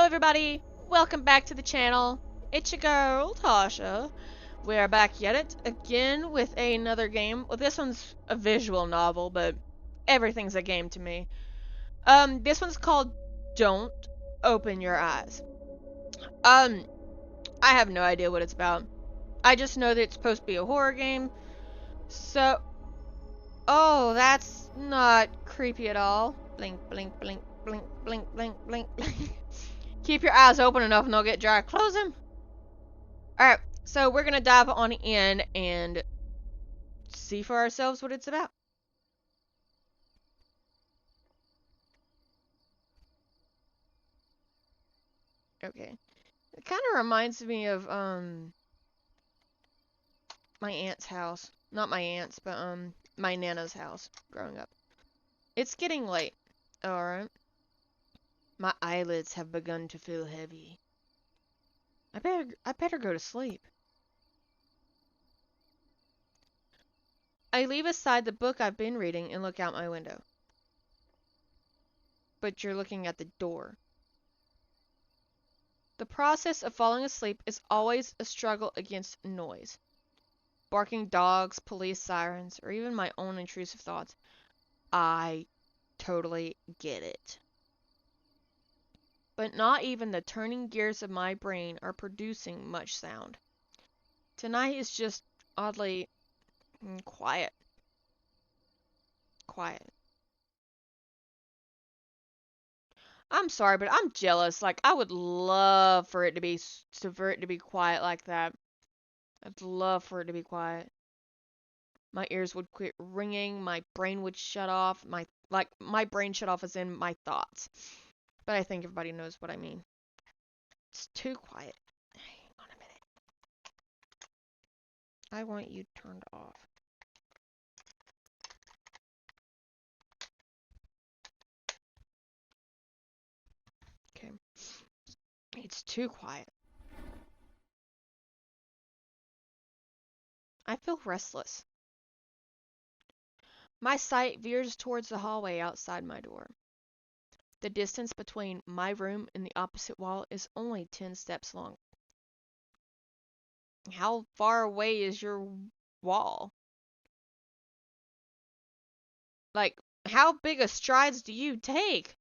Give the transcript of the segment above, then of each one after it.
everybody, welcome back to the channel. It's your girl, Tasha. We're back yet again with another game. Well, this one's a visual novel, but everything's a game to me. This one's called Don't Open Your Eyes. Um, I have no idea what it's about. I just know that it's supposed to be a horror game. So, oh, that's not creepy at all. Blink, blink, blink, blink, blink, blink, blink, blink. Keep your eyes open enough and they'll get dry. Close them. Alright, so we're gonna dive on in and see for ourselves what it's about. Okay. It kind of reminds me of, my aunt's house. Not my aunt's, but, my Nana's house growing up. It's getting late. Alright. My eyelids have begun to feel heavy. I better go to sleep. I leave aside the book I've been reading and look out my window. But you're looking at the door. The process of falling asleep is always a struggle against noise. Barking dogs, police sirens, or even my own intrusive thoughts. I totally get it. But not even the turning gears of my brain are producing much sound. Tonight is just oddly quiet. Quiet. I'm sorry, but I'm jealous. Like, I would love for it to be quiet like that. I'd love for it to be quiet. My ears would quit ringing, my brain would shut off, my brain shut off as in my thoughts. But I think everybody knows what I mean. It's too quiet. Hang on a minute. I want you turned off. Okay. It's too quiet. I feel restless. My sight veers towards the hallway outside my door. The distance between my room and the opposite wall is only 10 steps long. How far away is your wall? Like, how big of strides do you take?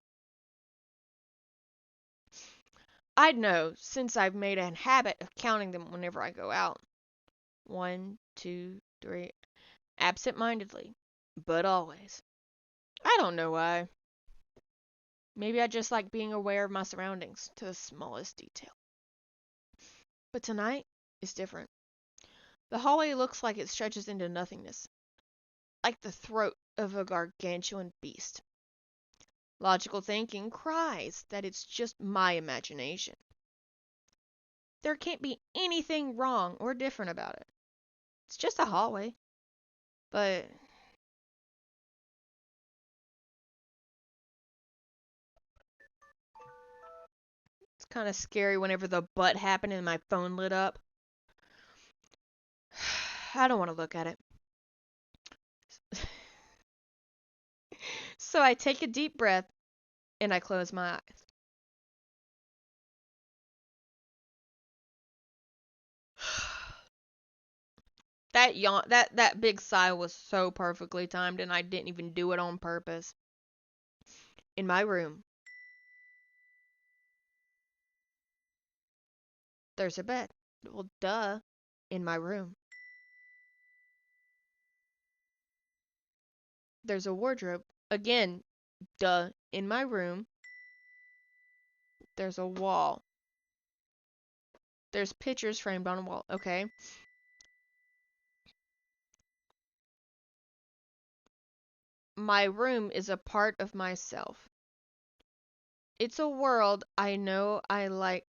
I'd know, since I've made a habit of counting them whenever I go out. 1, 2, 3, absent-mindedly, but always. I don't know why. Maybe I just like being aware of my surroundings to the smallest detail. But tonight is different. The hallway looks like it stretches into nothingness, like the throat of a gargantuan beast. Logical thinking cries that it's just my imagination. There can't be anything wrong or different about it. It's just a hallway. But it's kind of scary whenever the butt happened and my phone lit up. I don't want to look at it. So I take a deep breath and I close my eyes. That yawn, that big sigh was so perfectly timed and I didn't even do it on purpose. In my room, there's a bed. Well, duh. In my room. There's a wardrobe. Again, duh. In my room. There's a wall. There's pictures framed on a wall. Okay. My room is a part of myself. It's a world I know I like.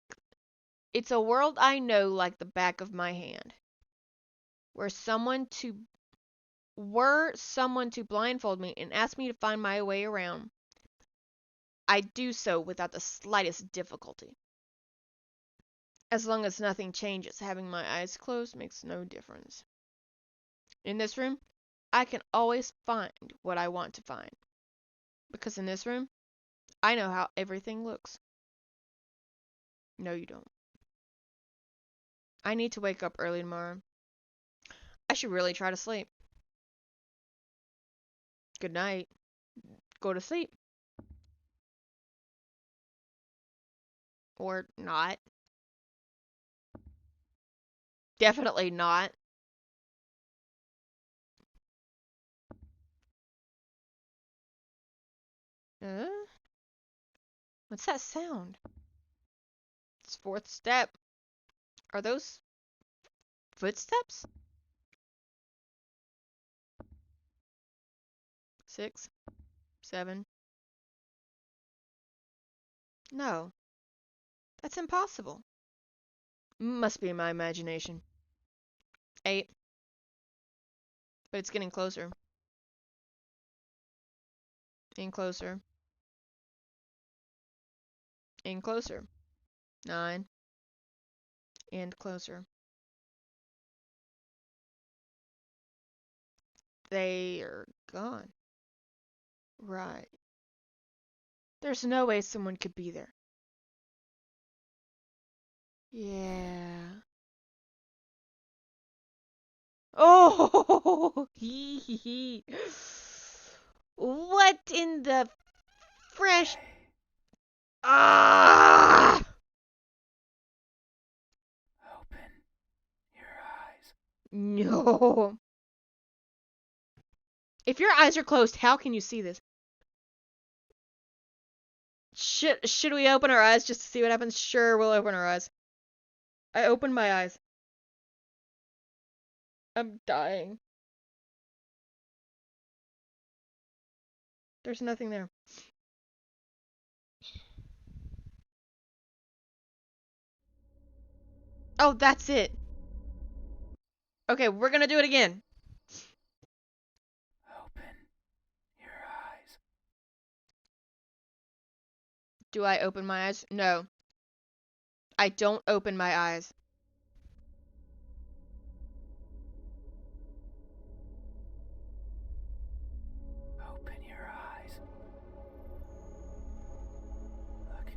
It's a world I know like the back of my hand. Were someone to blindfold me and ask me to find my way around, I'd do so without the slightest difficulty. As long as nothing changes, having my eyes closed makes no difference. In this room, I can always find what I want to find. Because in this room, I know how everything looks. No, you don't. I need to wake up early tomorrow. I should really try to sleep. Good night. Go to sleep. Or not. Definitely not. What's that sound? It's fourth step. Are those footsteps? 6, 7. No. That's impossible. Must be my imagination. 8. But it's getting closer. And closer. And closer. 9. And closer. They are gone. Right. There's no way someone could be there. Yeah. Oh, hee hee hee. What in the fresh? Ah! Open your eyes. No. If your eyes are closed, how can you see this? Should we open our eyes just to see what happens? Sure, we'll open our eyes. I opened my eyes. I'm dying. There's nothing there. Oh, that's it. Okay, we're gonna do it again. Open your eyes. Do I open my eyes? No. I don't open my eyes. Open your eyes. Look at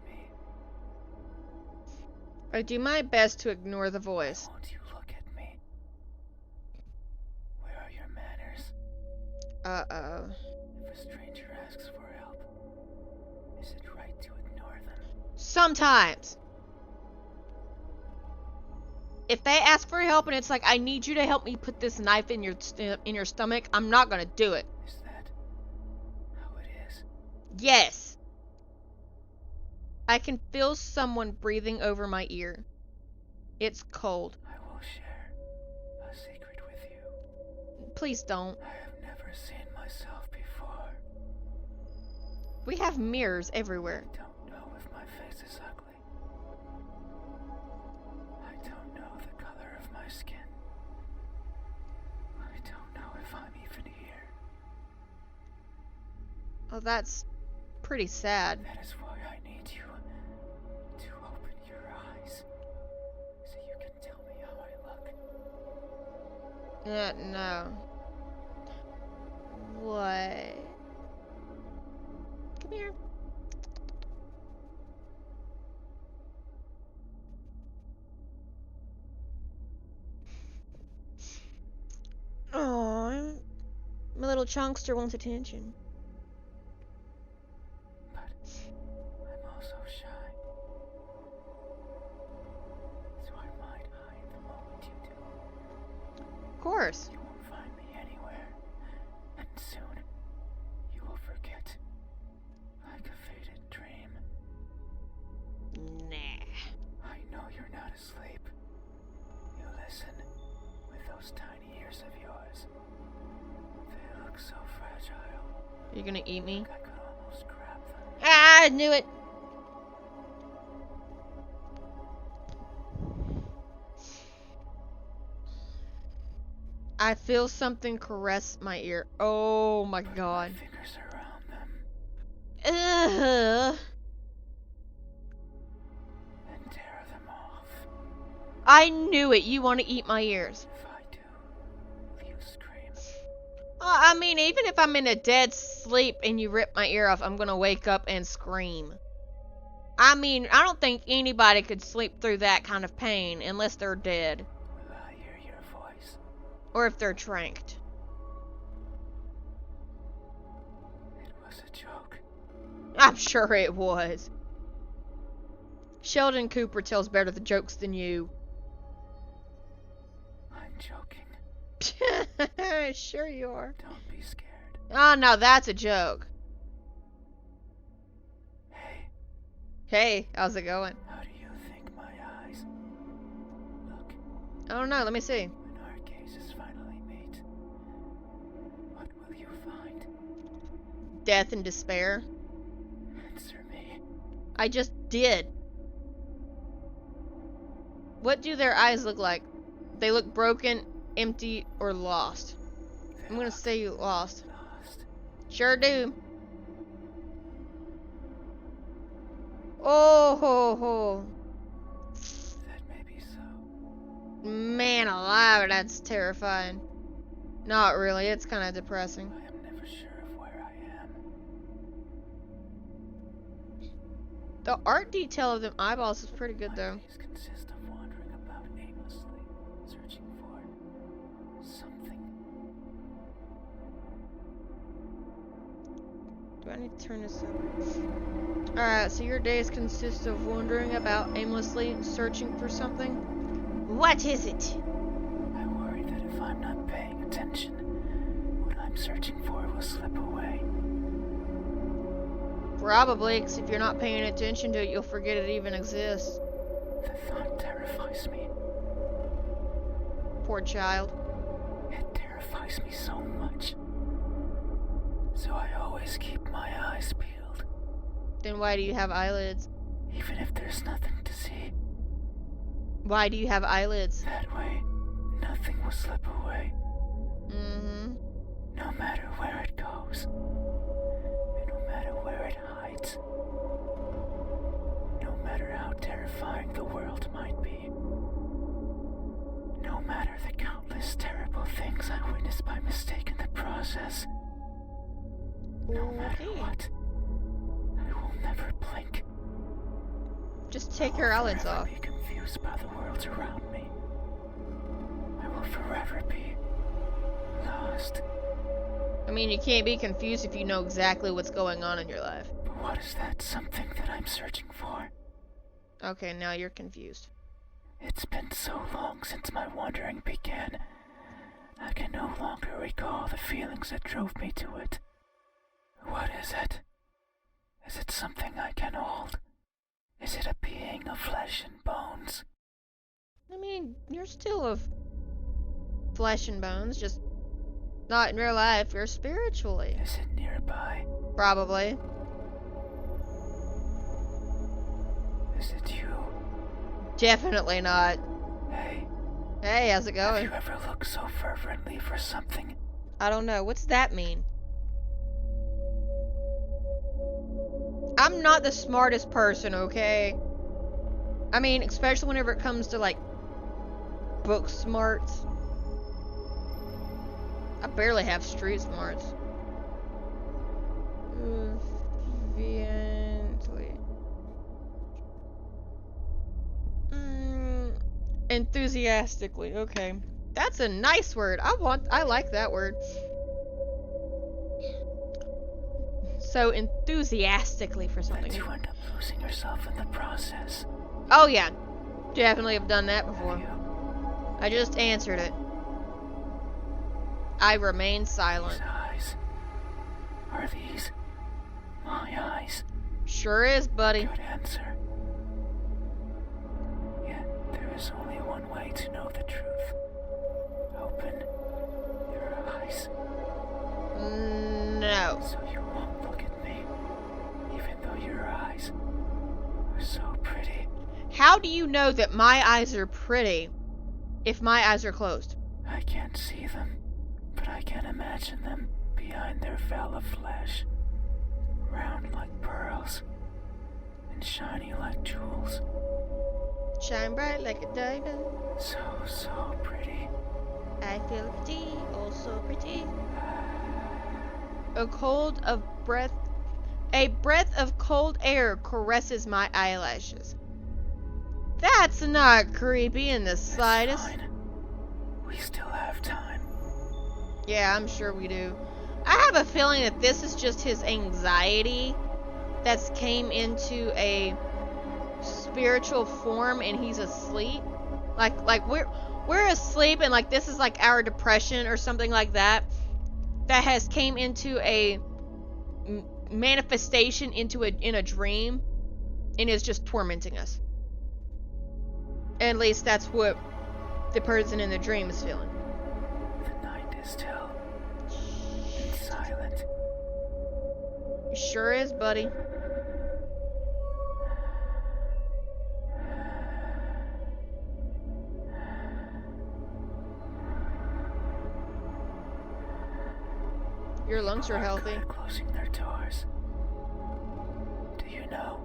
me. I do my best to ignore the voice. Won't you look at me? Where are your manners? Uh-oh. If a stranger asks for help, is it right to ignore them? Sometimes. If they ask for help and it's like, I need you to help me put this knife in your stomach, I'm not gonna do it. Is that how it is? Yes. I can feel someone breathing over my ear. It's cold. I will share a secret with you. Please don't. I have never seen myself before. We have mirrors everywhere. I don't know if my face is ugly. I don't know the color of my skin. I don't know if I'm even here. Oh, that's pretty sad. That is why I need you to open your eyes so you can tell me how I look. No. What? Come here. Oh, my little chunkster wants attention. But I'm also shy. So I might hide the moment you do. Of course. You won't find me anywhere. And soon, you will forget. Like a faded dream. Nah. I know you're not asleep. You listen with those tiny ears of yours. They look so fragile. You're gonna eat me? I could almost grab them. Ah, I knew it. I feel something caress my ear. Oh my god. My fingers around them. Ugh. And tear them off. I knew it. You want to eat my ears. If I do, will you scream? I mean, even if I'm in a dead sleep and you rip my ear off, I'm gonna wake up and scream. I mean, I don't think anybody could sleep through that kind of pain unless they're dead. Will I hear your voice? Or if they're tranked. It was a joke. I'm sure it was. Sheldon Cooper tells better the jokes than you. I'm joking. Sure you are. Don't be scared. Oh, no, that's a joke. Hey, Hey, how's it going? how do you think my eyes look I don't know, let me see. when our cases finally meet? What will you find? Death and despair. Answer me. I just did. What do their eyes look like? They look broken, empty, or lost? I'm gonna say you lost. Lost. Sure do. Oh ho ho. That may be so. Man alive, that's terrifying. Not really, it's kind of depressing. I am never sure of where I am. The art detail of them eyeballs is pretty good My though. days consist of wandering about aimlessly, searching for something. Do I need to turn this up? Alright, so your days consist of wandering about aimlessly, searching for something. What is it? I worry that if I'm not paying attention, what I'm searching for will slip away. Probably, because if you're not paying attention to it, you'll forget it even exists. The thought terrifies me. Poor child. It terrifies me so much. So I always keep my eyes peeled, Then why do you have eyelids? even if there's nothing to see. Why do you have eyelids? That way, nothing will slip away, Mm-hmm. no matter where it goes, and no matter where it hides. No matter how terrifying the world might be. No matter the countless terrible things I witnessed by mistake in the process. No matter Okay. what, I will never blink. Just take I your will eyelids forever off. be confused by the worlds around me. I will forever be lost. I mean, you can't be confused if you know exactly what's going on in your life. But what is that something that I'm searching for? Okay, now you're confused. It's been so long since my wandering began. I can no longer recall the feelings that drove me to it. What is it? Is it something I can hold? Is it a being of flesh and bones? I mean, you're still of flesh and bones, just not in real life. You're spiritually. Is it nearby? Probably. Is it you? Definitely not. Hey, Hey, how's it have going? you ever looked so fervently for something? I don't know. What's that mean? I'm not the smartest person, okay? I mean, especially whenever it comes to, like, book smarts. I barely have street smarts. Viently. Enthusiastically, okay. That's a nice word. I like that word. So enthusiastically for something. Did you end up losing yourself in the process? Oh yeah, definitely have done that before. Have you? I just answered it. I remain These silent. eyes. Are these my eyes? Sure is, buddy. Good answer. Yet there is only one way to know the truth. Open your eyes No. so you won't look at me, even though your eyes are so pretty. How do you know that my eyes are pretty if my eyes are closed? I can't see them, but I can imagine them behind their veil of flesh, round like pearls and shiny like jewels. Shine bright like a diamond. So pretty. I feel pretty, oh so pretty. A cold of breath A breath of cold air caresses my eyelashes. That's not creepy in the slightest. It's fine. We still have time. Yeah, I'm sure we do. I have a feeling that this is just his anxiety that's came into a spiritual form and he's asleep. Like we're asleep and like this is like our depression or something like that has came into a manifestation in a dream and is just tormenting us. At least that's what the person in the dream is feeling. The night is still and silent. It sure is, buddy. Your lungs are healthy. People are closing their doors. Do you know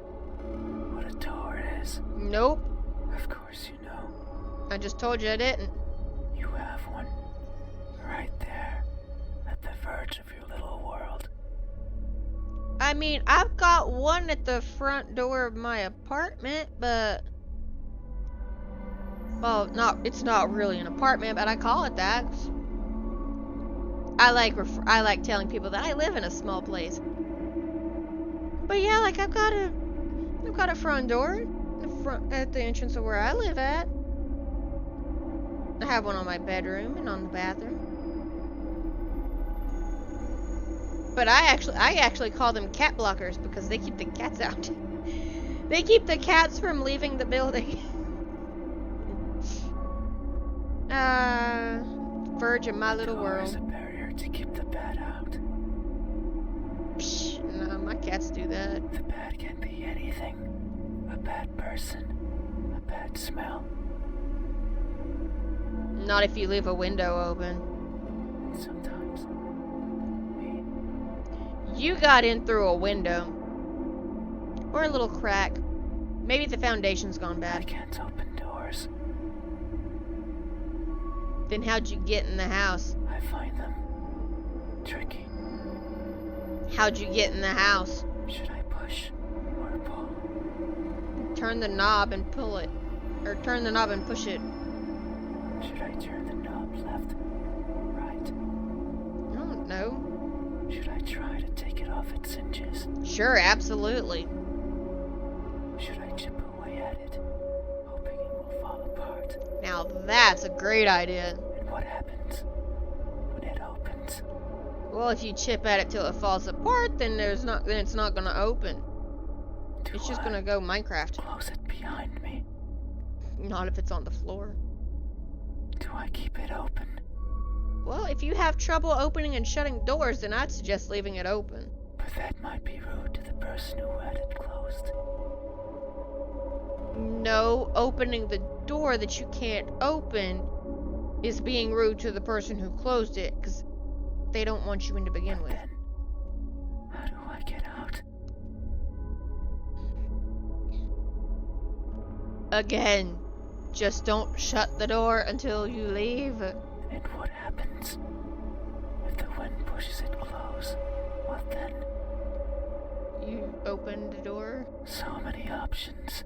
what a door is? Nope. Of course you know. I just told you I didn't. You have one right there at the verge of your little world. I mean, I've got one at the front door of my apartment, but well, it's not really an apartment, but I call it that. I like telling people that I live in a small place. But yeah, like I've got a front door at the entrance of where I live at. I have one on my bedroom and on the bathroom. But I actually call them cat blockers because they keep the cats out. They keep the cats from leaving the building. Verge of my little world. There's a barrier to keep the bad out. Psh, no, my cats do that. The bad can be anything. A bad person. A bad smell. Not if you leave a window open. Sometimes. You got in through a window. Or a little crack. Maybe the foundation's gone I bad. can't open doors. Then how'd you get in the house? I find them tricky. How'd you get in the house? Should I push or pull? Turn the knob and pull it. Or turn the knob and push it. Should I turn the knob left, right? I don't know. Should I try to take it off its hinges? Sure, absolutely. Should I chip away at it, hoping it will fall apart? Now that's a great idea. And what happens when it opens? Well, if you chip at it till it falls apart, then it's not gonna open. It's just gonna go Minecraft. Close it behind me. Not if it's on the floor. Do I keep it open? Well, if you have trouble opening and shutting doors, then I'd suggest leaving it open. But that might be rude to the person who had it closed. No, opening the door that you can't open is being rude to the person who closed it, because they don't want you in to begin with. Then, how do I get out? Again, just don't shut the door until you leave. And what happens if the wind pushes it close? What then? You open the door. So many options.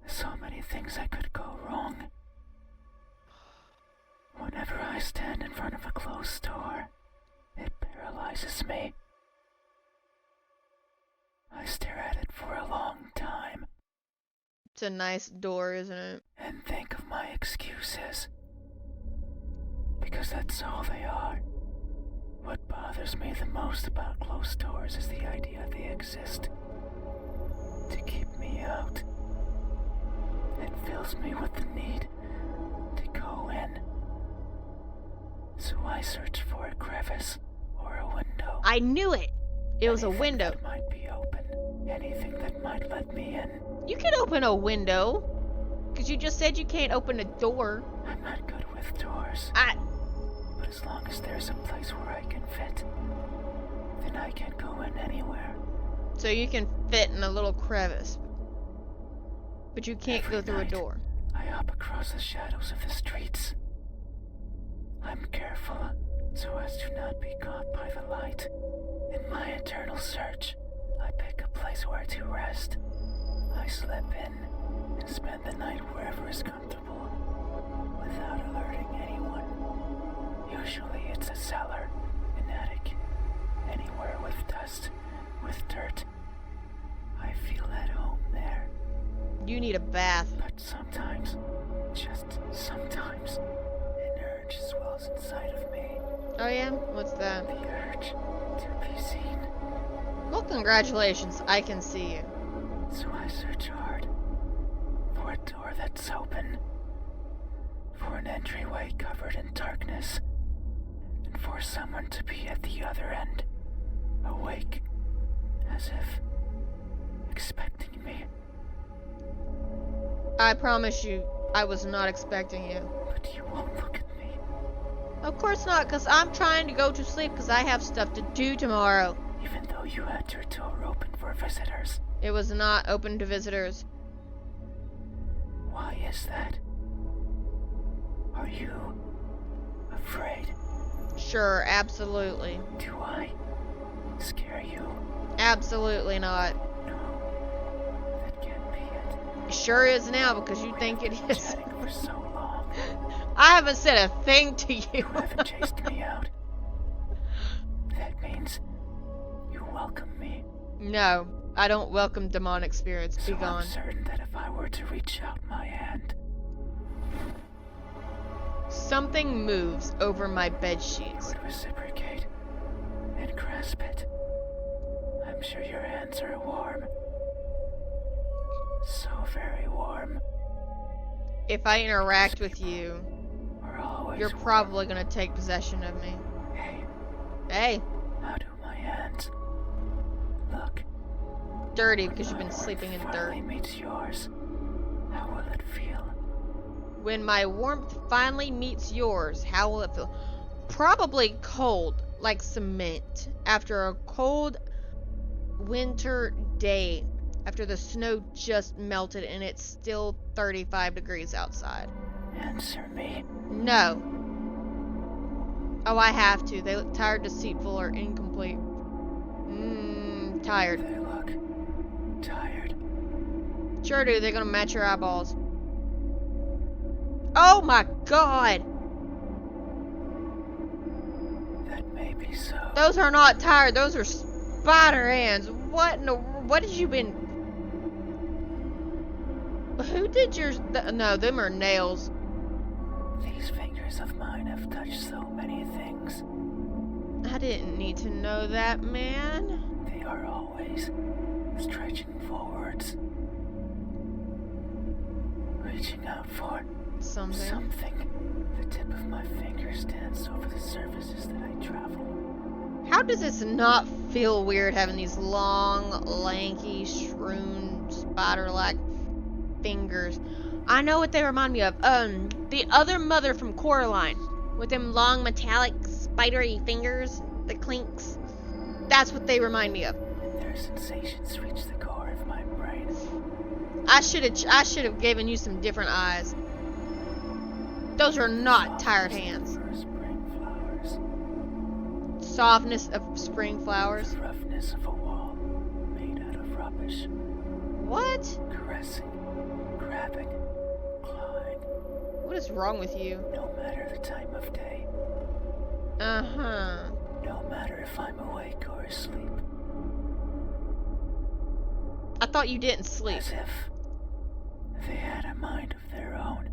So many things that could go wrong. Whenever I stand in front of a closed door, it paralyzes me. I stare at it for a long time. It's a nice door, isn't it? And think of my excuses. Because that's all they are. What bothers me the most about closed doors is the idea they exist to keep me out. It fills me with the need to go in. So I search for a crevice or a window. I knew it! It was a Anything window. that might be open. Anything that might let me in. You can open a window. Because you just said you can't open a door. I'm not good with doors. But as long as there's a place where I can fit, then I can go in anywhere. So you can fit in a little crevice. But you can't Every go through a night, door. I hop across the shadows of the streets. I'm careful so as to not be caught by the light In my eternal search, I pick a place where to rest. I slip in and spend the night wherever is comfortable, without alerting anyone. Usually it's a cellar, an attic, anywhere with dust, with dirt. I feel at home there. You need a bath. But sometimes, just sometimes, an urge swells inside of me. Oh yeah? What's that? The urge to be seen. Well, congratulations. I can see you. So I search hard for a door that's open, for an entryway covered in darkness, and for someone to be at the other end, awake, as if expecting me. I promise you, I was not expecting you. But you won't look at me. Of course not, because I'm trying to go to sleep because I have stuff to do tomorrow. Even though you had your door open for visitors. It was not open to visitors. Why is that? Are you afraid? Sure, absolutely. Do I scare you? Absolutely not. No, that can't be it. It sure is now because you think it is. Chatting for so long. I haven't said a thing to you. You haven't chased me out. That means you welcome me. No, I don't welcome demonic spirits. Be So gone. I'm certain that if I were to reach out my hand, Something moves over my bed you sheets. would reciprocate and grasp it. I'm sure your hands are warm. So very warm. If I interact with you, Are always you're warm. probably gonna take possession of me. Hey, Hey, how do my hands look? dirty because you've When been my sleeping in warmth dirt. finally meets yours, how will it feel? When my warmth finally meets yours, how will it feel? Probably cold, like cement. After a cold winter day, after the snow just melted and it's still 35 degrees outside. Answer me. No. Oh, I have to. They look tired, deceitful, or incomplete. Tired. They look tired. Sure do. They're gonna match your eyeballs. Oh my god! That may be so. Those are not tired. Those are spider hands. What in the... What did you been... Who did yours? No, them are nails. These fingers of mine have touched so many things. I didn't need to know that, man. They are always stretching forwards, reaching out for Something. something. The tip of my fingers dance over the surfaces that I travel. How does this not feel weird having these long, lanky, shroomed, spider-like fingers? I know what they remind me of. The other mother from Coraline, with them long, metallic, spidery fingers, the clinks. That's what they remind me of. And their sensations reach the core of my brain. I should have given you some different eyes. Those are not tired hands. For spring flowers. Softness of spring flowers. The roughness of a wall made out of rubbish. What? Caressing, grabbing, clawing. What is wrong with you? No matter the time of day. Uh-huh. No matter if I'm awake or asleep. I thought you didn't sleep. As if they had a mind of their own.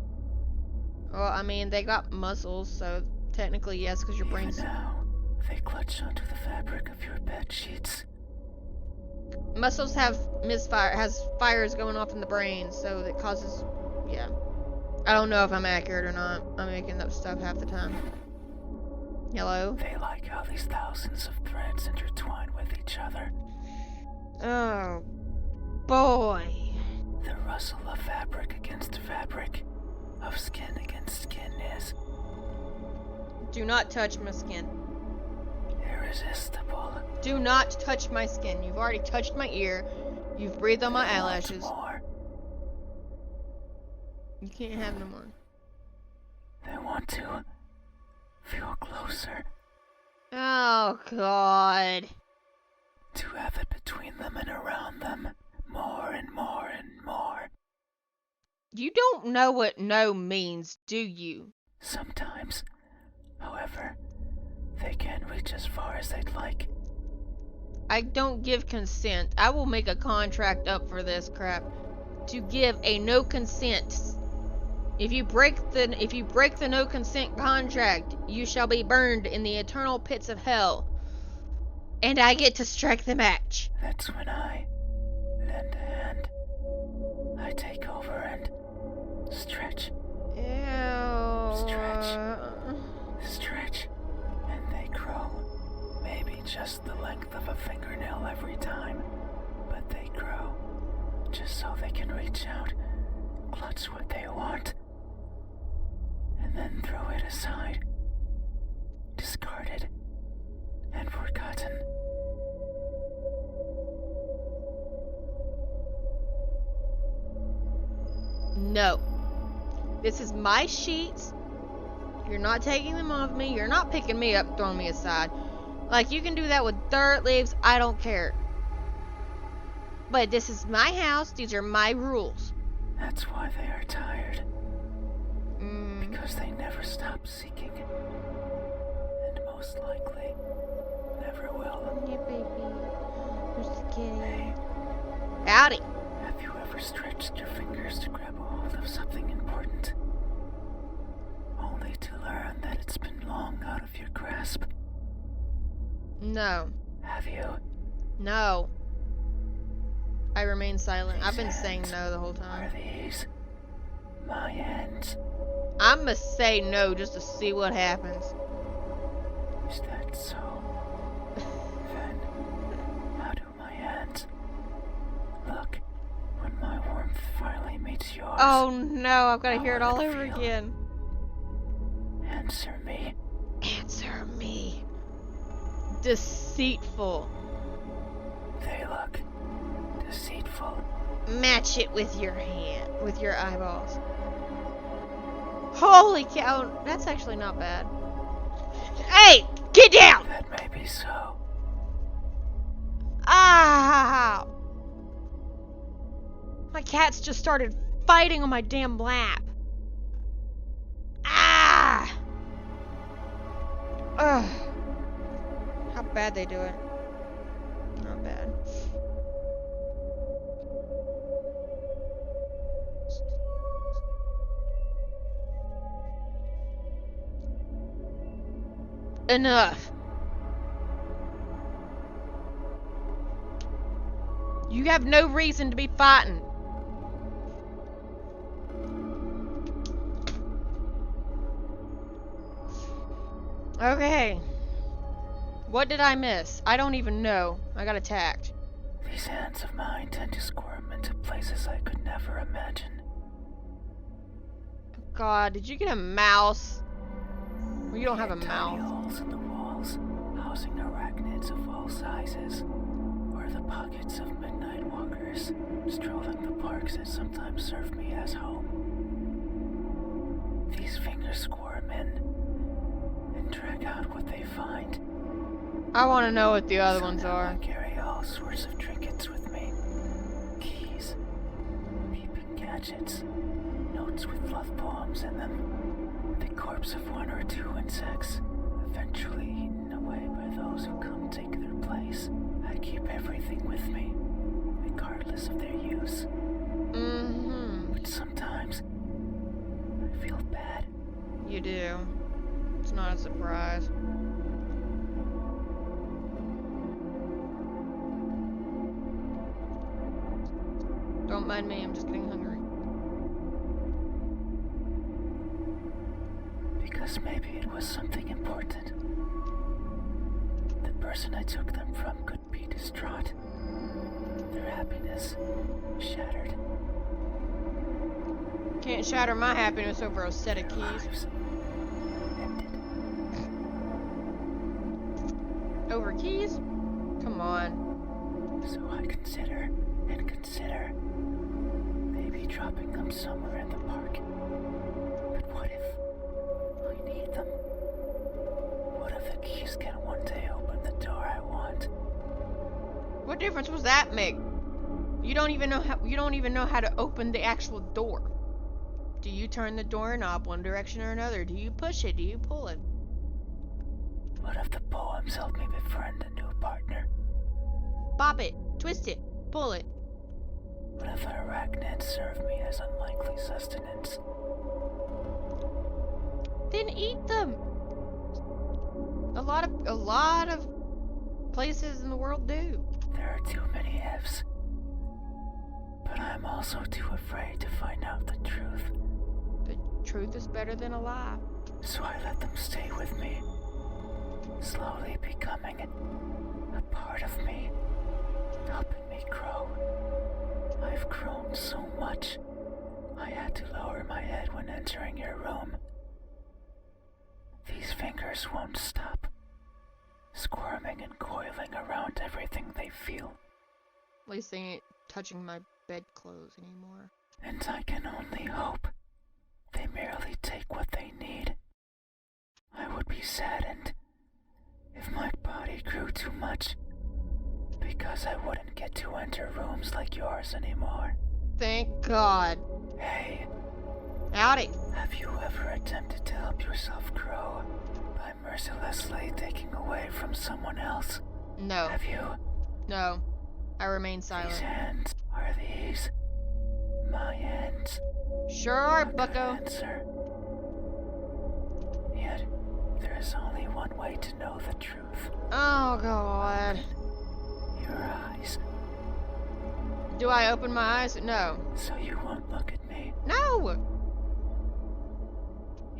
Well, I mean, they got muscles, so technically yes, because your Even brain's... now, they clutch onto the fabric of your bed sheets. Muscles have has fires going off in the brain, so that causes... Yeah. I don't know if I'm accurate or not. I'm making up stuff half the time. Hello? They like how these thousands of threads intertwine with each other. Oh, boy. The rustle of fabric against fabric, of skin against skin is Do not touch my skin. irresistible. Do not touch my skin. You've already touched my ear. You've breathed on my They want eyelashes. more. You can't have no more. They want to feel closer. Oh, God. To have it between them and around them, more and more and more. You don't know what no means, do you? Sometimes, however, they can reach as far as they'd like. I don't give consent. I will make a contract up for this crap. To give a no consent. If you break the no consent contract, you shall be burned in the eternal pits of hell. And I get to strike the match. That's when I lend a hand. I take over and stretch. Ew. Stretch, and they grow. Maybe just the length of a fingernail every time, but they grow, just so they can reach out, clutch what they want, and then throw it aside, discarded, and forgotten. No. This is my sheets. You're not taking them off me. You're not picking me up and throwing me aside. Like, you can do that with dirt, leaves. I don't care. But this is my house. These are my rules. That's why they are tired. Because they never stop seeking. And most likely, never will. Yeah, baby. Where's the kitty? Hey, Howdy. have you ever stretched your fingers to grab a hold of something important? Only to learn that it's been long out of your grasp. No. Have you? No. I remain silent. These I've been saying hands no the whole Are time. these my hands? I'ma say no just to see what happens. Is that so? Then, how do my hands look when my warmth finally meets yours? Oh no, I've got to How hear it will all it over feel? again. Answer me. Answer me. Deceitful. They look deceitful. Match it with your hand, with your eyeballs. Holy cow, that's actually not bad. Hey, get down! That may be so. Ah! My cats just started fighting on my damn lap. Ah! Ugh. How bad they do it. Not bad. Enough. You have no reason to be fighting. Okay. What did I miss? I don't even know. I got attacked. These hands of mine tend to squirm into places I could never imagine. God, did you get a mouse? Well, you don't have a Tiny mouth. holes in the walls, housing arachnids of all sizes, or the pockets of midnight walkers, strolling the parks that sometimes serve me as home. These fingers squirm in and drag out what they find. I want to know what the other ones Somehow I are. carry all sorts of trinkets with me. Keys, peeping gadgets, notes with love poems in them. The corpse of one or two insects, eventually eaten away by those who come take their place. I keep everything with me, regardless of their use. Mm-hmm. But sometimes, I feel bad. You do. It's not a surprise. Don't mind me, I'm just getting hungry. Because maybe it was something important. The person I took them from could be distraught. Their happiness shattered. Can't shatter my happiness over a set of Their keys. lives ended. Over keys? Come on. So I consider and consider maybe dropping them somewhere in the park. But what if I need them? What if the keys can one day open the door I want? difference does that make? You don't even know how to open the actual door. Do you turn the doorknob one direction or another? Do you push it? Do you pull it? What if the poems help me befriend a new partner? Bop it, twist it, pull it. What if arachnids serve me as unlikely sustenance? Then eat them. A lot of places in the world do. There are too many ifs. But I'm also too afraid to find out the truth. The truth is better than a lie. So I let them stay with me, slowly becoming a part of me, helping me grow. I've grown so much, I had to lower my head when entering your room. These fingers won't stop, squirming and coiling around everything they feel. At least they ain't touching my bedclothes anymore. And I can only hope they merely take what they need. I would be saddened if my body grew too much, because I wouldn't get to enter rooms like yours anymore. Thank God. Hey, Howdy. have you ever attempted to help yourself grow by mercilessly taking away from someone else? No. Have you? No. I remain These silent. hands, are these my hands? Sure are, A good bucko. answer. Yet, there is only one way to know the truth. Oh God. Your eyes, Do I open my eyes? No. so you won't look at me, No!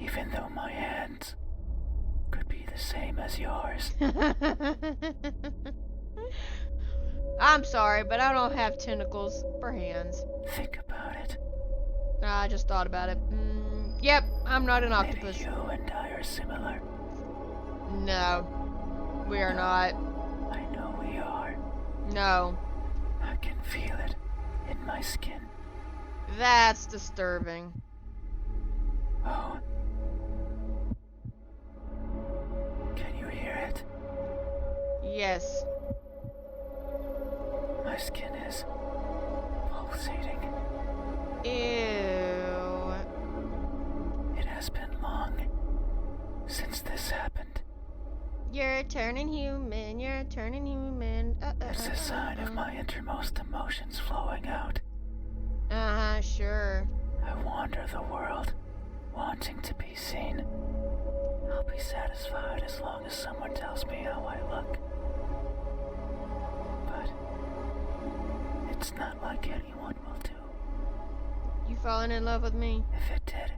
even though my hands could be the same as yours. I'm sorry, but I don't have tentacles for hands. Think about it. I just thought about it. Yep, I'm not an Maybe octopus. you and I are similar. No. We are not. I know we are. No. I can feel it in my skin. That's disturbing. Oh. Can you hear it? Yes. My skin is pulsating. Ew. It has been long since this happened. You're turning human. You're turning human. It's a sign of my innermost emotions flowing out. Sure. I wander the world, wanting to be seen. I'll be satisfied as long as someone tells me how I look. But it's not like anyone will do. You falling in love with me? If it did,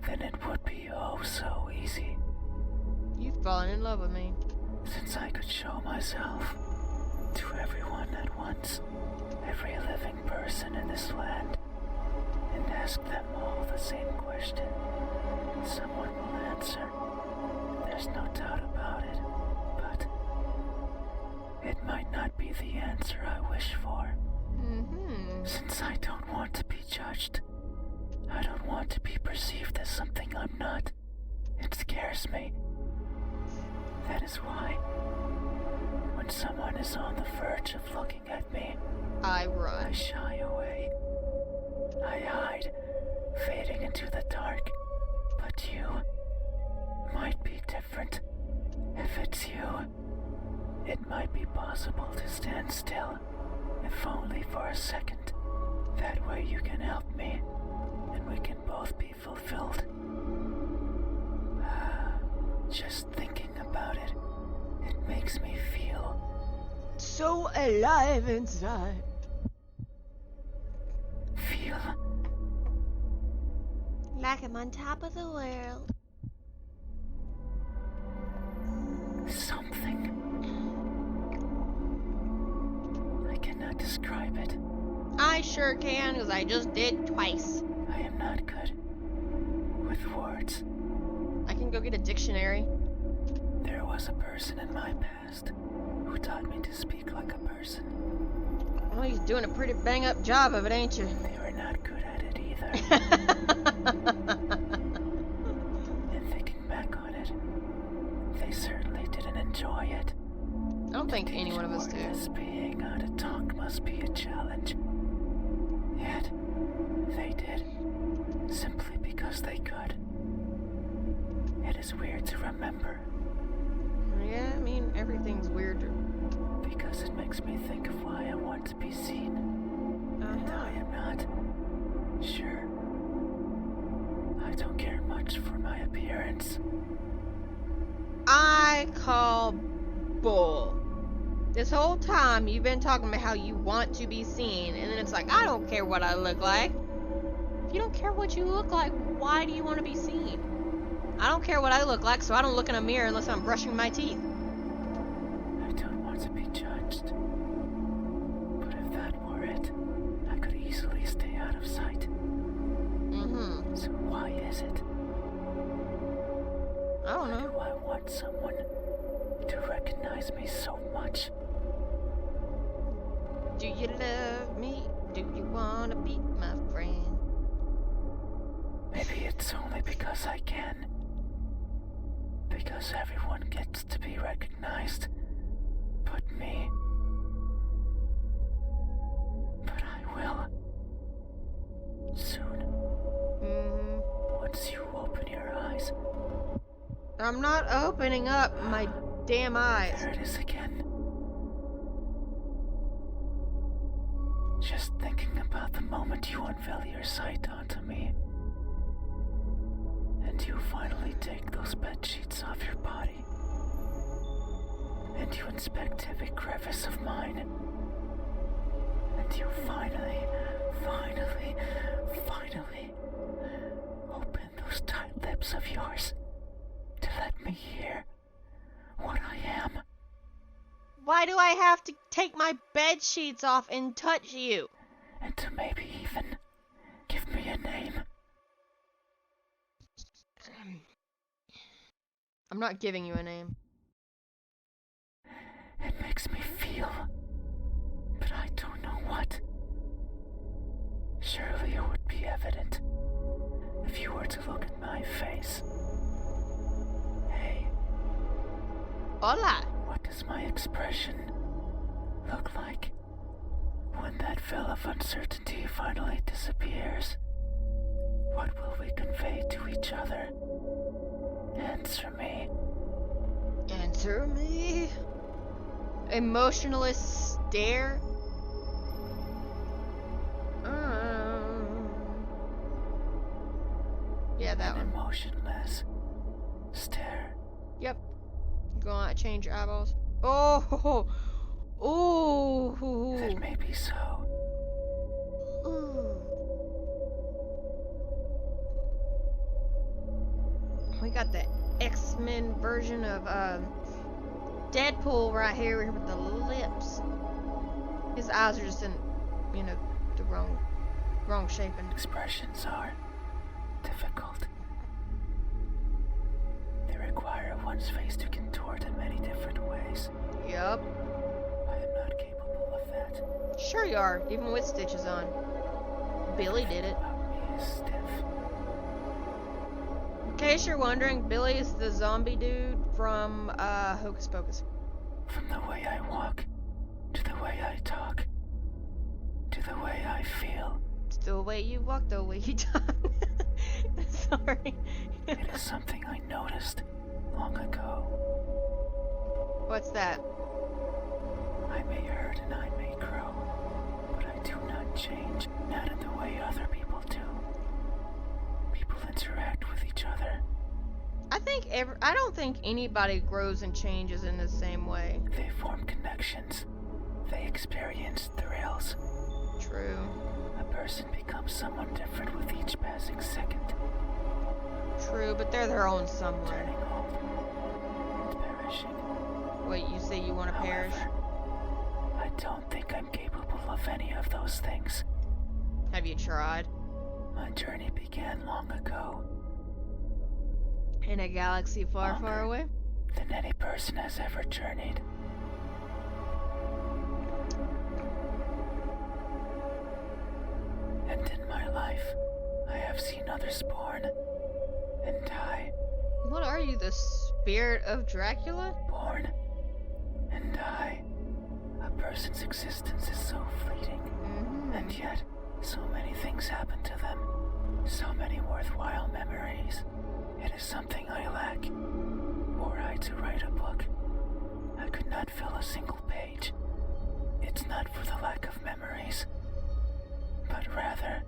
then it would be oh so easy. You've fallen in love with me. Since I could show myself to everyone at once, every living person in this land, and ask them all the same question, someone will answer. There's no doubt about it, but it might not be the answer I wish for. Since I don't want to be judged, I don't want to be perceived as something I'm not. It scares me. That is why, when someone is on the verge of looking at me, I I run. shy away. I hide, fading into the dark. But you might be different. If it's you, it might be possible to stand still, if only for a second. That way you can help me, and we can both be fulfilled. Just thinking about it, it makes me feel So alive inside. feel Like I'm on top of the world. something. I cannot describe it. I sure can, because I just did twice. I am not good with words. I can go get a dictionary. There was a person in my past who taught me to speak like a person. Well, he's doing a pretty bang up job of it, ain't you? They were not good at it either. And thinking back on it, they certainly didn't enjoy it. I don't think any one of us do. This being how to talk must be a challenge. Yet, they did. Simply because they could. It is weird to remember. Yeah, I mean, everything's weird. Because it makes me think of why I want to be seen. And I am not. Sure. I don't care much for my appearance. I call bull. This whole time you've been talking about how you want to be seen, and then it's like, I don't care what I look like. If you don't care what you look like, why do you want to be seen? I don't care what I look like, so I don't look in a mirror unless I'm brushing my teeth. I don't want to be judged. But if that were it, I could easily stay out of sight. Mm-hmm. So why is it? I don't Why know. do I want someone to recognize me so much? Do you love me? Do you want to be my friend? Maybe it's only because I can. Because everyone gets to be recognized, but me. But I will. Soon. Mm-hmm. Once you open your eyes. I'm not opening up my damn eyes. There it is again. Just thinking about the moment you unveil your sight onto me. And you finally take those bed sheets off your body. And you inspect every crevice of mine. And you finally open those tight lips of yours to let me hear what I am. Why do I have to take my bed sheets off and touch you? And to maybe even give me a name. I'm not giving you a name. It makes me feel, but I don't know what. Surely it would be evident if you were to look at my face. Hey, Hola. what does my expression look like when that veil of uncertainty finally disappears? What will we convey to each other? Answer me. Answer me. Emotionless stare. Yeah, that An one. emotionless stare. Yep. Go on, change your eyeballs. Oh, oh, That may be so. We got the X-Men version of Deadpool right here with the lips. His eyes are just in, you know, the wrong shape. And Expressions are difficult. They require one's face to contort in many different ways. Yup. I am not capable of that. Sure you are, even with stitches on. Billy did it. About me is stiff. In case you're wondering, Billy is the zombie dude from Hocus Pocus. From the way I walk, to the way I talk, to the way I feel. It's the way you walk, the way you talk. Sorry. It is something I noticed long ago. What's that? I may hurt and I may grow, but I do not change, not in the way other people do. People interact with each other. I don't think anybody grows and changes in the same way. They form connections. They experience thrills. True. A person becomes someone different with each passing second. True, but they're their own someone. Turning old and perishing. Wait, you say you want to perish? However, I don't think I'm capable of any of those things. Have you tried? My journey began long ago, In a galaxy far, Longer. far away? than any person has ever journeyed. And in my life, I have seen others born and die, What are you, the spirit of Dracula? born and A person's existence is so fleeting, and yet so many things happen to them. So many worthwhile memories. It is something I lack. Were I to write a book, I could not fill a single page. It's not for the lack of memories, but rather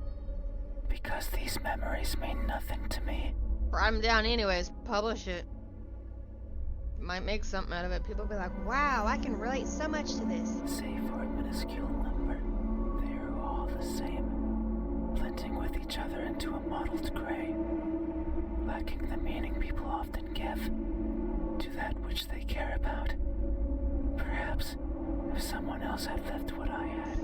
because these memories mean nothing to me. Write them down anyways. Publish it. Might make something out of it. People be like, wow, I can relate so much to this. Save for a minuscule number, they are all the same, blending with each other into a mottled gray, lacking the meaning people often give to that which they care about. Perhaps if someone else had lived what I had,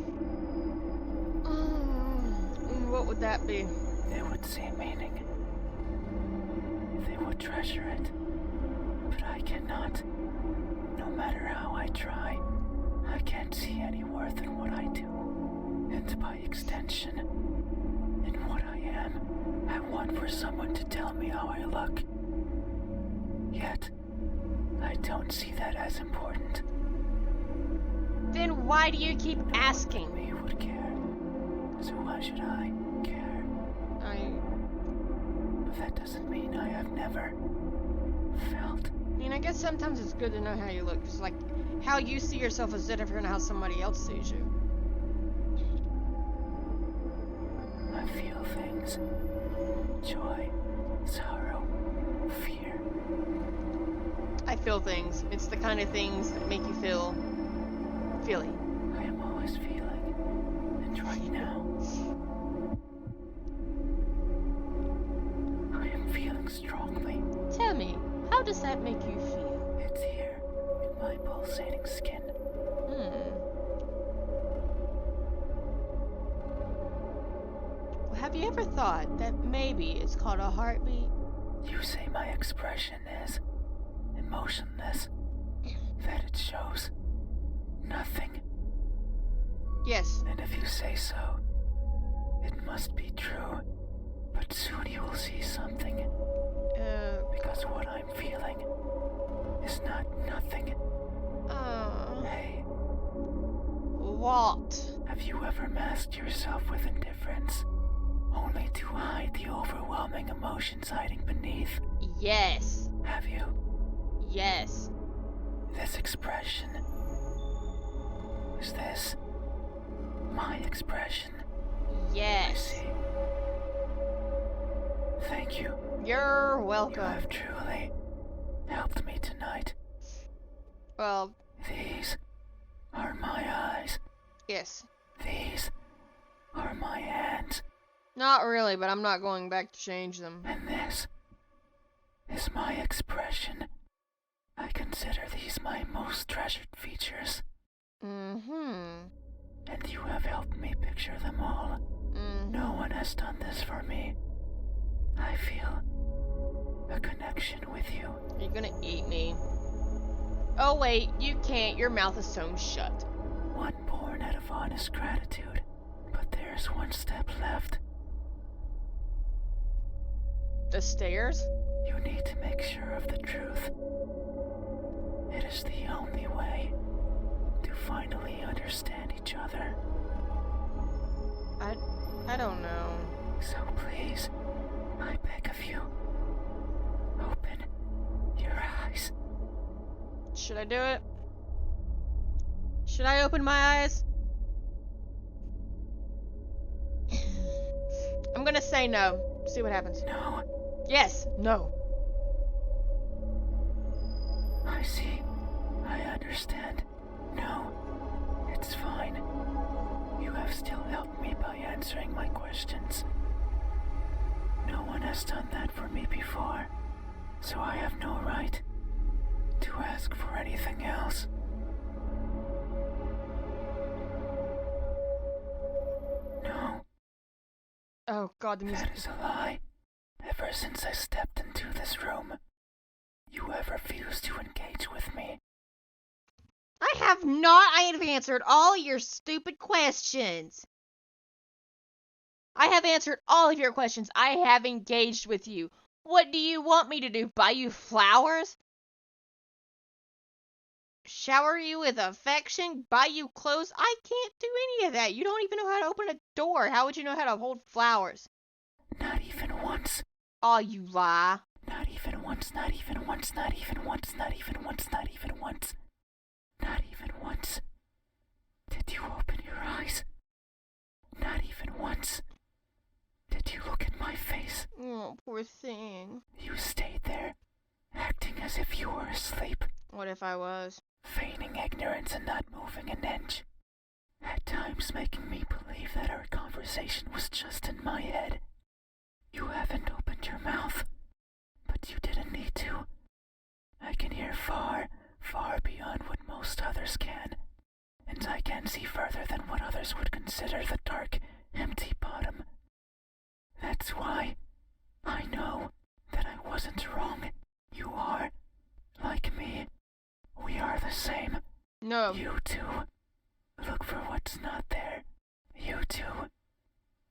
What would that be? they would see meaning. They would treasure it. But I cannot. No matter how I try, I can't see any worth in what I do. And by extension, in what I am, I want for someone to tell me how I look. Yet, I don't see that as important. Then why do you keep asking? Me would care. So why should I care? But that doesn't mean I have never felt. I mean, I guess sometimes it's good to know how you look. Just like how you see yourself is different than how somebody else sees you. I feel things. Joy, sorrow, fear. I feel things. It's the kind of things that make you feel feely. I am always feeling. And right now, I am feeling strongly. Tell me, how does that make you feel? It's here, in my pulsating skin. Well, have you ever thought that maybe it's called a heartbeat? You say my expression is emotionless. That it shows nothing. Yes. And if you say so, it must be true. But soon you will see something. Because what I'm feeling is not nothing. Hey. What? Have you ever masked yourself with indifference, only to hide the overwhelming emotions hiding beneath? Yes. Have you? Yes. This expression. Is this my expression? I Yes. see. Thank you. You're You welcome. have truly helped me tonight. Well, These are my eyes. yes. These are my hands. Not really, but I'm not going back to change them. And this is my expression. I consider these my most treasured features. And you have helped me picture them all. No one has done this for me. I feel a connection with you. You're gonna eat me. Oh wait, you can't. Your mouth is sewn shut. One born out of honest gratitude. But there's one step left. The stairs? You need to make sure of the truth. It is the only way to finally understand each other. I don't know. So please, I beg of you, open your eyes. Should I do it? Should I open my eyes? I'm gonna say no. See what happens. No, Yes. No. I see. I understand. No, it's fine. You have still helped me by answering my questions. No one has done that for me before, so I have no right to ask for anything else. No, Oh god, the music. that is a lie. Ever since I stepped into this room, you have refused to engage with me. I have not. I have answered all your stupid questions. I have answered all of your questions. I have engaged with you. What do you want me to do? Buy you flowers? shower you with affection, buy you clothes. I can't do any of that. You don't even know how to open a door. How would you know how to hold flowers? Not even once. Oh, you lie. Not even once, not even once, not even once, not even once, not even once. Not even once. Did you open your eyes? Not even once. Did you look at my face? Oh, poor thing. You stayed there, acting as if you were asleep, What if I was? feigning ignorance and not moving an inch. At times making me believe that our conversation was just in my head. You haven't opened your mouth, but you didn't need to. I can hear far, far beyond what most others can, and I can see further than what others would consider the dark, empty bottom. That's why I know that I wasn't wrong. You are, like me. We are the same. No. You too. Look for what's not there. You too.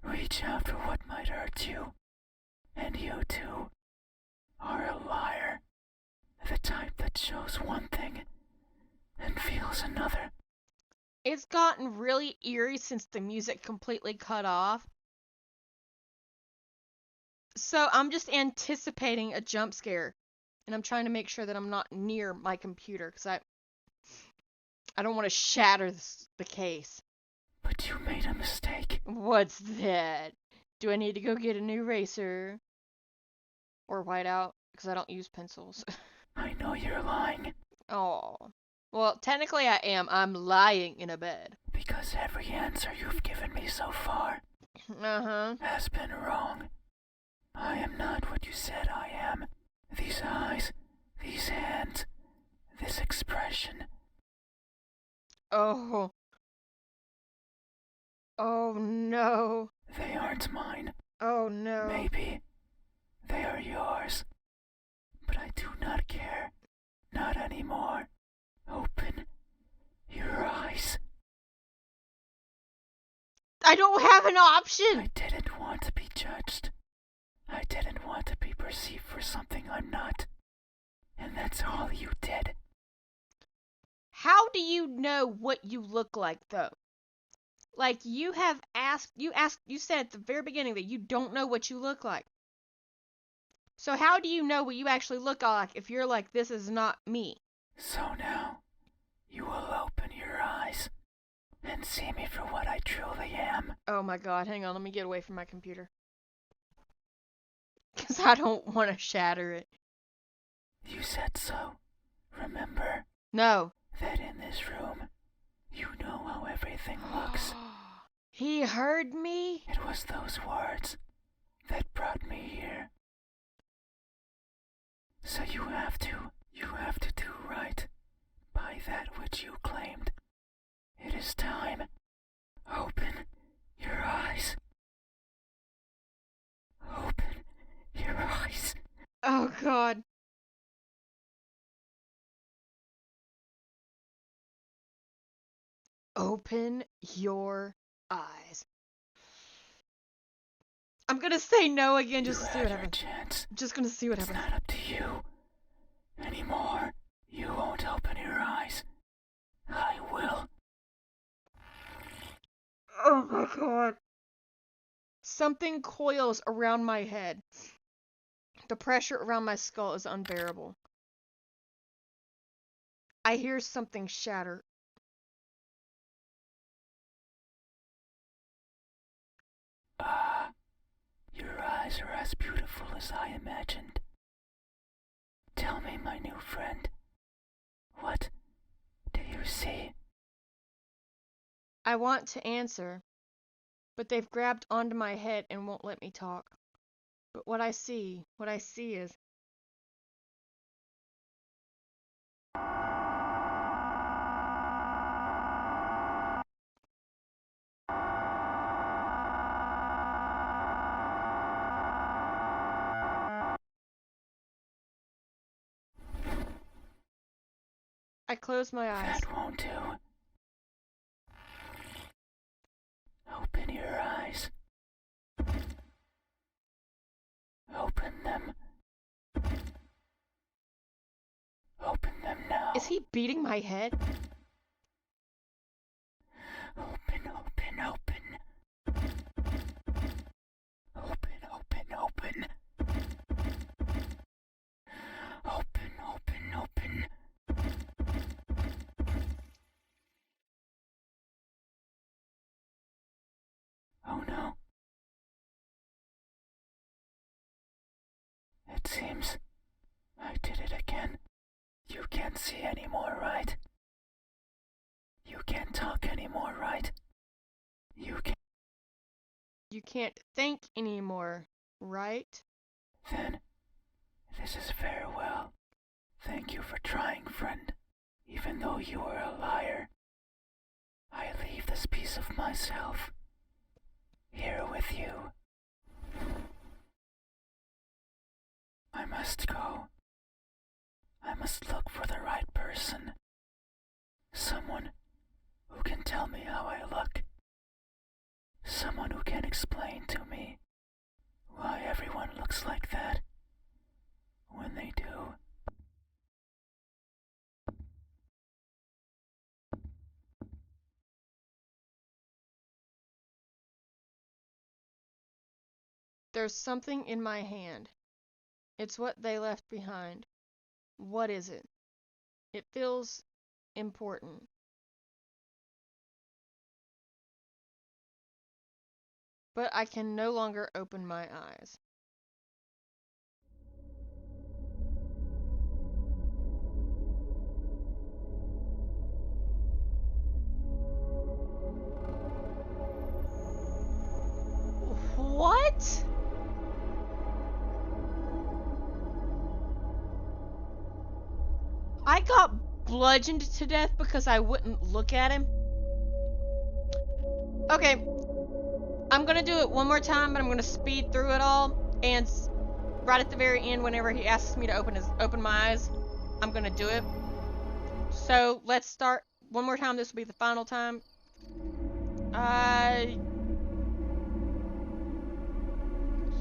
Reach out for what might hurt you. And you too are a liar. The type that shows one thing and feels another. It's gotten really eerie since the music completely cut off. So I'm just anticipating a jump scare. And I'm trying to make sure that I'm not near my computer because I don't want to shatter the case. But you made a mistake. What's that? Do I need to go get a new eraser? Or whiteout? Because I don't use pencils. I know you're lying. Oh. Well, technically I am. I'm lying in a bed. Because every answer you've given me so far has been wrong. I am not what you said I am. These eyes, these hands, this expression. Oh. Oh no. They aren't mine. Oh no. Maybe they are yours. But I do not care. Not anymore. Open your eyes. I don't have an option! I didn't want to be judged. I didn't want to be perceived for something I'm not. And that's all you did. How do you know what you look like, though? Like, you said at the very beginning that you don't know what you look like. So how do you know what you actually look like if you're like, this is not me? So now, you will open your eyes and see me for what I truly am. Oh my god, hang on, let me get away from my computer. Because I don't want to shatter it. You said so. Remember? No. That in this room, you know how everything looks. He heard me? It was those words that brought me here. So you have to do right by that which you claimed. It is time. Open your eyes. Open your eyes. Oh god. Open your eyes. I'm gonna say no again just to see what happens. Chance. I'm just gonna see what happens. It's not up to you anymore. You won't open your eyes. I will. Oh my god. Something coils around my head. The pressure around my skull is unbearable. I hear something shatter. Ah, your eyes are as beautiful as I imagined. Tell me, my new friend, what do you see? I want to answer, but they've grabbed onto my head and won't let me talk. But what I see is... I close my eyes. That won't do. Open your eyes. Open them. Open them now. Is he beating my head? Open, open, open. Open, open, open. Open, open, open. Oh no. It seems I did it again. You can't see anymore, right? You can't talk anymore, right? You can't think anymore, right? Then, this is farewell. Thank you for trying, friend. Even though you were a liar, I leave this piece of myself here with you. I must go. I must look for the right person. Someone who can tell me how I look. Someone who can explain to me why everyone looks like that when they do. There's something in my hand. It's what they left behind. What is it? It feels important. But I can no longer open my eyes. What? I got bludgeoned to death because I wouldn't look at him. Okay, I'm gonna do it one more time, but I'm gonna speed through it all, and right at the very end, whenever he asks me to open my eyes, I'm gonna do it. So let's start one more time. This will be the final time.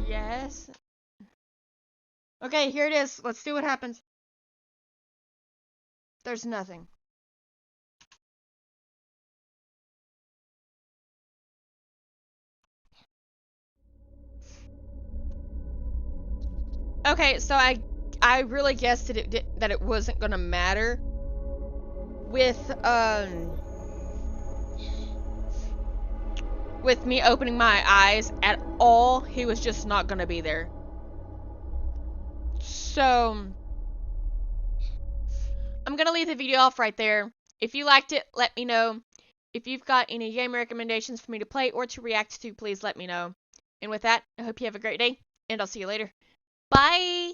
Yes. Okay, here it is. Let's see what happens. There's nothing. Okay, so I really guessed that it wasn't gonna matter with me opening my eyes at all. He was just not gonna be there. So I'm gonna leave the video off right there. If you liked it, let me know. If you've got any game recommendations for me to play or to react to, please let me know. And with that, I hope you have a great day, and I'll see you later. Bye!